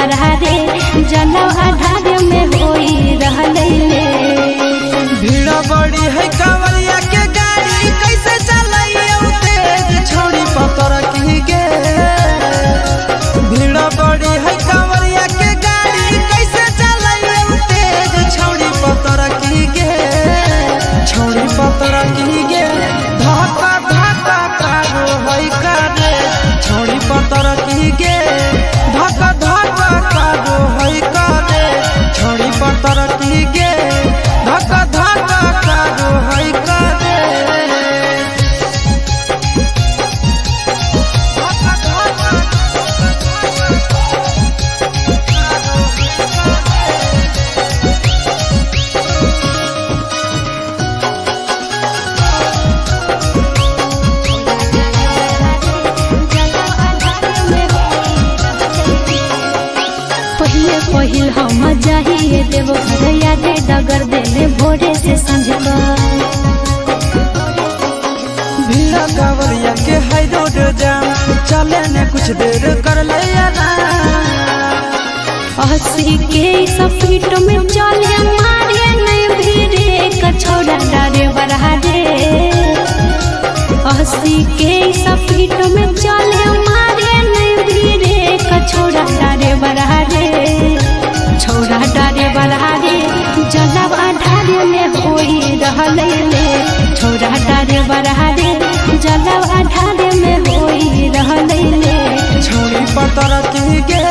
बढ़ा रे जलवा ढारे में होई रहले भीड़ बड़ी है कांवरिया के गाड़ी कैसे चलाइए तेज छोड़ी पतर की गे। भीड़ बड़ी है कांवरिया के गाड़ी कैसे चलाइए तेज छोड़ी पतर की गे। छोड़ी पतर की गे धक्का धक्का कारो है करे छोड़ी पतर की गे धक्का धक्का कारो है करे छोड़ी पतर की गे धक्का धक्का कारो है करे। पहिल हम जाइए देव घर यादे डगर देने भोरे से संझ भीड़ा कांवरिया के है रोड जाम चले ने कुछ देर कर ले अस्सी के स्पीड में चले मारे नहीं भीड़े कछोड़ा डारे बढ़ा रे 80 के स्पीड में चले मारे नहीं भीड़े कछोड़ा डारे बढ़ा रे छोड़ा डारे बढ़ा रे जलवा ढारे में होई रहले छोड़ा डारे बढ़ा रे जलवा ढारे में होई रहले छोड़ी पतर की गे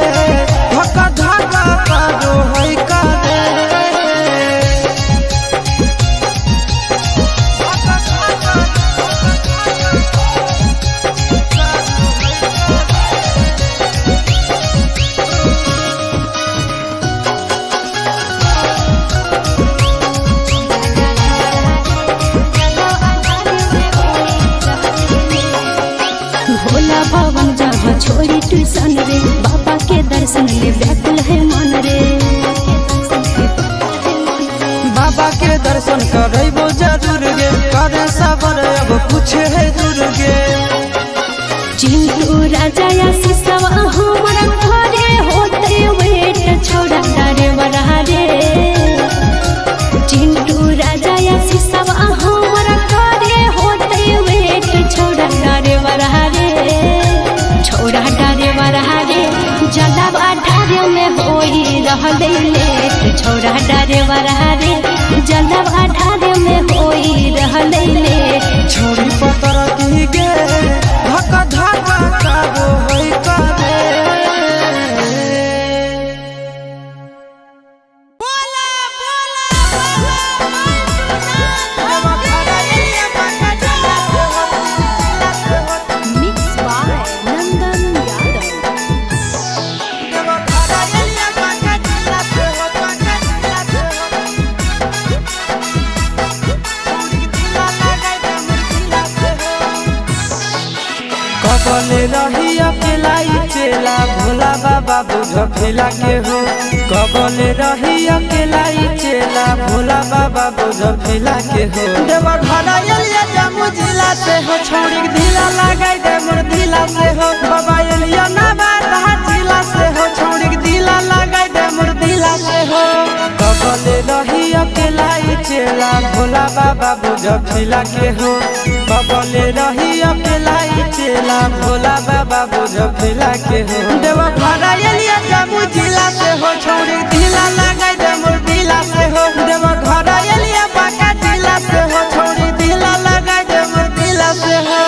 धक्का धक्का कारो है करे। भोला भवन जहाँ छोड़ी ट्यूशन रे बाबा के दर्शन ले व्याकुल है मन रे बाबा के दर्शन करबो जरूर गे करे सबर अब कुछ है दूर गे। चिंटू राजा या सिसवा हमारा घरे होते वेट छोड़ा डारे बढ़ा रे चिंटू राजा या सिसवा हमारा घरे होते वेट छोड़ा डारे बढ़ा रे छोड़ा डारे बढ़ा रे जलवा ढारे में होई रहले छोड़ा डारे बढ़ा रे जलवा ढारे में होई रहले छोड़ी पतर की गे धक्का धक्का कारो है करे। कबले रही अकेला चेला भोला बाबा बुझ फिला के हो। कबले रही अकेला चेला भोला बाबा बुझ फिला के हो। देवा घर एलिया जम्मू जिला से हो छोड़ी ढीला लगाई दे मोर ढीला से हो। बाबा एलिया नवादा जिला से हो छोड़ी ढीला लगाई दे मोर ढीला से हो। कबले रही अकेला चेला भोला बाबा बुझ फिला के हो। कबले रही अकेला चेला भोला बाबा बुझ फिला के हो। देवा घर एलिया जम्मू जिला से हो छोड़ी ढीला लगाई दे मोर ढीला से हो। देवा घर एलिया बांका जिला से हो छोड़ी ढीला लगाई दे मोर ढीला से हो।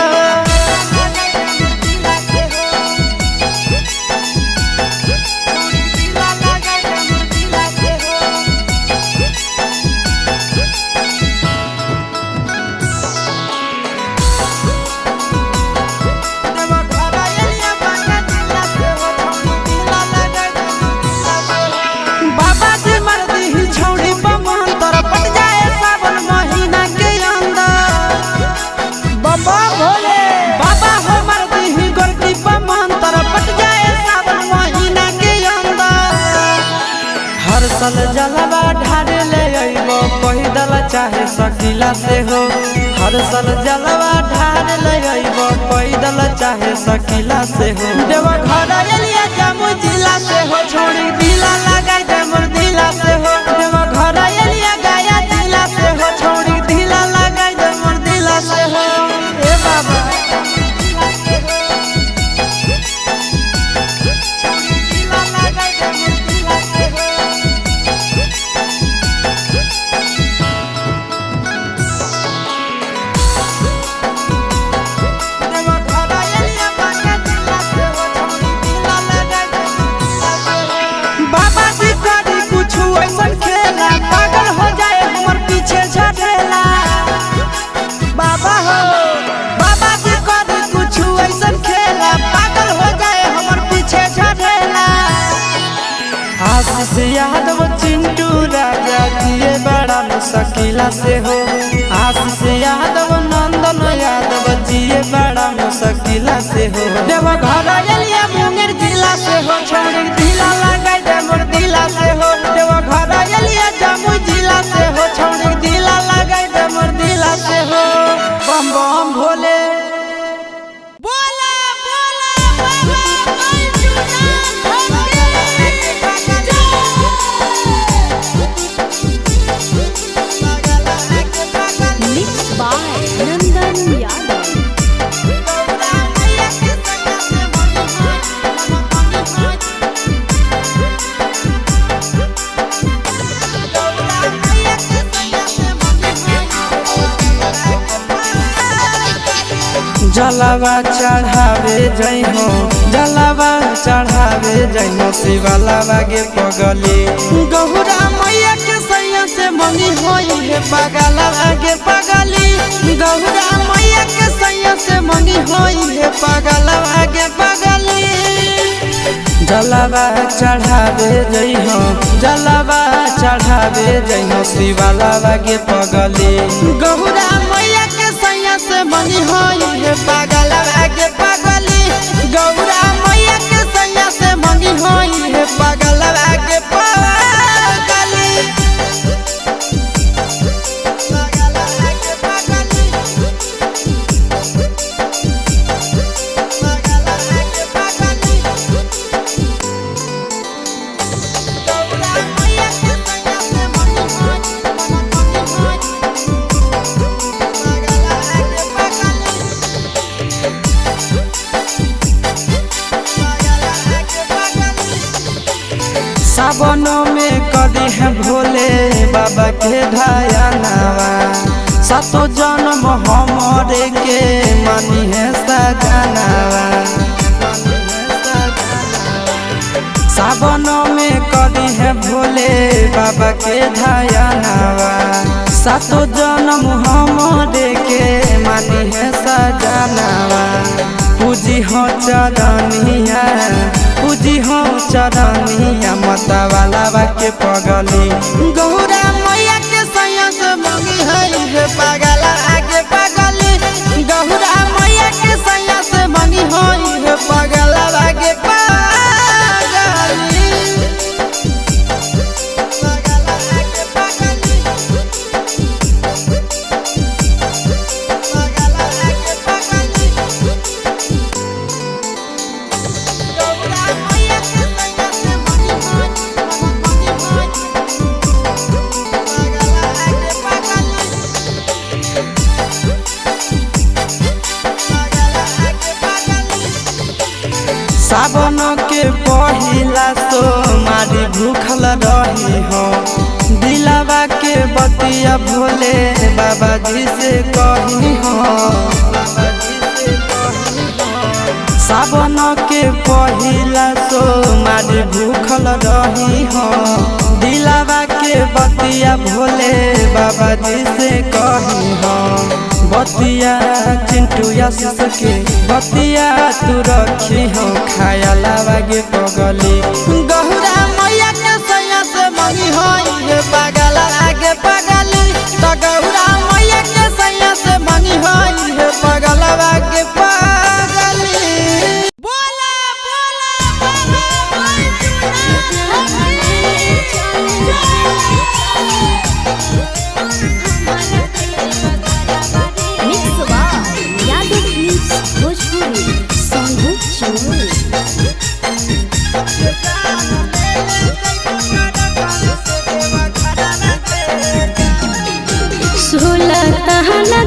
साल जलवा ढारे ले अइबो पैदल चाहे सकीला से हो। हर साल जलवा ढारे ले अइबो पैदल चाहे सकीला से हो। देवा घर एलिया जम्मू जिला से हो छोड़ी जिला से हो। आशीष यादव नंदन यादव जिए बड़ा मुश्किला से हो। देवा घर एलिया मुंगेर जिला से हो। छौड़ी दिला लगाई दे मोर दिला से हो। देवा घर एलिया जमुई जिला से हो। छौड़ी दिला लगाई दे मोर दिला से हो। बम बम भोले जलावा चढ़ावे जई हो। जलावा चढ़ावे जई हो। शिवलावा के पगली गौरा मैया के सैया से मंगी होई है पगलवा के पगली। गौरा मैया के सैया से मंगी होई है पगलवा के पगली। जलावा चढ़ावे जई हो। जलावा चढ़ावे जई हो। शिवलावा के पगली गौरा मैया के सैया से मंगी होई है पगलवा के पगली। गौरा मैया के सैया से मंगी होई है पगलवा के पगली। सावनों में कदी है भोले बाबा के ढायनावा। सातो जन्म हमरे के मानी है सजनावा। सावनों में कदी है भोले बाबा के ढायनावा। सातो जन्म हमरे के मानी है सजनावा। पूजी हो चरनिया पूजी हो चरनिया माता वाला के पगली गौरा मैया के सैया से मंगी है पगला आगे पगली। गौरा मैया के सैया से मंगी है पगला आगे पगली। सावन के पहिला सोमारी भूखल रही हो। दिलावा के बतिया भोले बाबा जी से कही हो। सावन के पहिला सोमारी भूखल रही हो। दिलावा के बतिया भोले बाबा जी से कही हो। बतिया चिंटू आशीष के बतिया तू रखी हो। खाया लागे पगली गौरा मैया के सैया से मंगी होई पगला आगे पगली। तो गौरा मैया के सैया से मंगी होई पगला आगे पगली।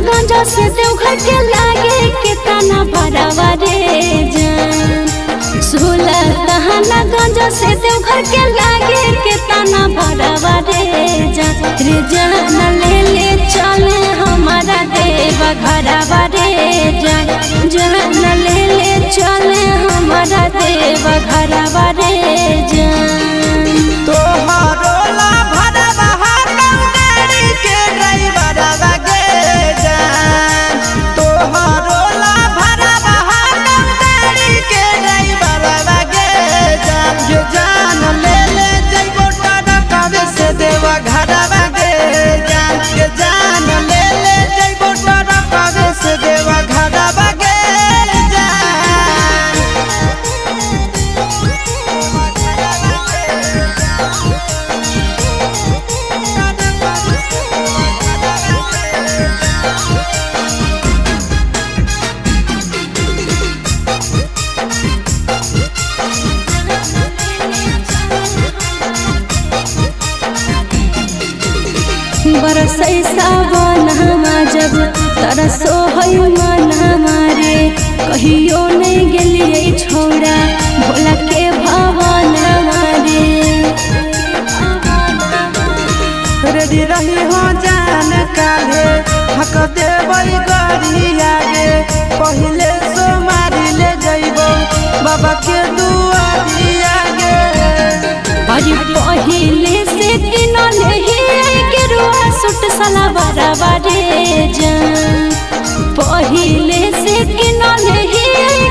गंजा से देवघर के लागे के तना भरावा रे जान। 16 तहना गंजा से देवघर के लागे के तना भरावा रे जान। ले ले चले हमारा देव घरवा रे जान। ले ले चले हमारा देव घरवा रे जान। तोहारो ला भरवा गाड़ी के ड्राइवरवा गे जान। तोहारो ला भरवा गाड़ी के ड्राइवरवा गे जान। ये जान ले ले जइबो टरक से देवा घरवा गे जान। ये जान है सावन हमा जब तरसो है मन हमारे कहियो नहीं गेलिए छोड़ा भोला के भवन हमारे। रेडी रही हो जान काले हक देवई गरिया गे पहिले सो मारी ले जइबो बाबा के दुआरिया गे। अरे पहिले से किनले ही गेरुआ सूट सलवार बारे जान पहिले से किनले ही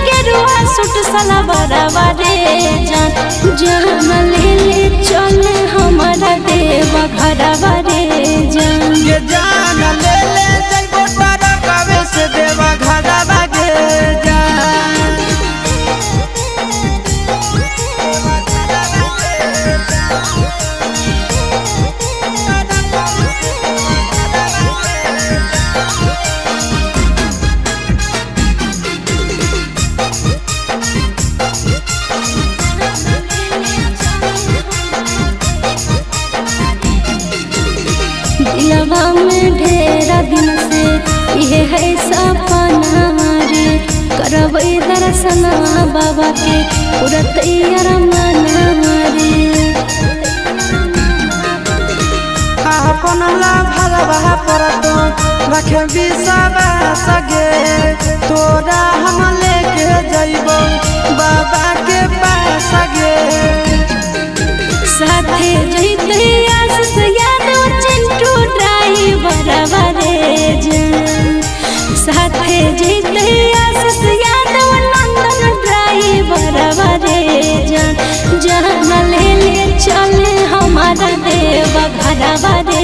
गेरुआ सूट सलवार बारे जान जान ले चल हमारा देव घर बारे जान ये जान ले जइबो तारा कवे से देवा घर बागे जान। दिलवा में ढेरा दिन से ये है सपना रे करबै दर्शन बाबा के पूरा तैयार मना रे। अपन ला भरवा परतो रखे बिसावा सगे तोरा हम लेके जइबो बाबा के पास गे। साथे जइते आस यादव चिंटू ड्राइवर बारे जान साथे जइते आस यादव नंदन ड्राइवर बारे जान जान ले चल हमारा देव घर बारे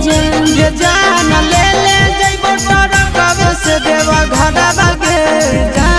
जान ये जान ले जइबो तोरा कबे से देवा घर बागे जान।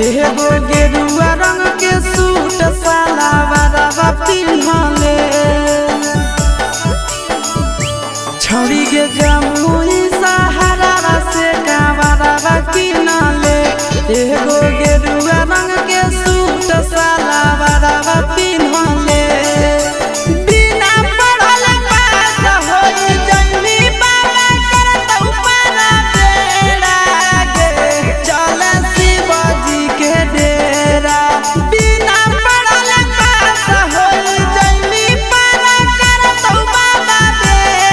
एगो गेरुआ रंग के सूट सलवारवा पिन्हले छौरी के जमुई सहारा से कावरवा किनले एगो गेरुआ रंग के सूट सलवारवा पिन्हले बिना पढ़ल पास होई जइनी बाबा करत ऊपर बेड़ा गे चल शिवजी के डेरा बिना पढ़ल पास होई जइनी बाबा करत बाबा बेड़ा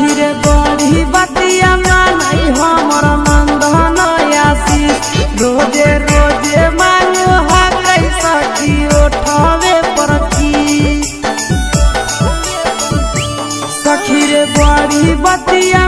सखी रे बड़ी बतिया मानई हमर नंदन आशीष रोजे रोजे मांगो हा कैसा की उठावे परची सखी रे बड़ी बतिया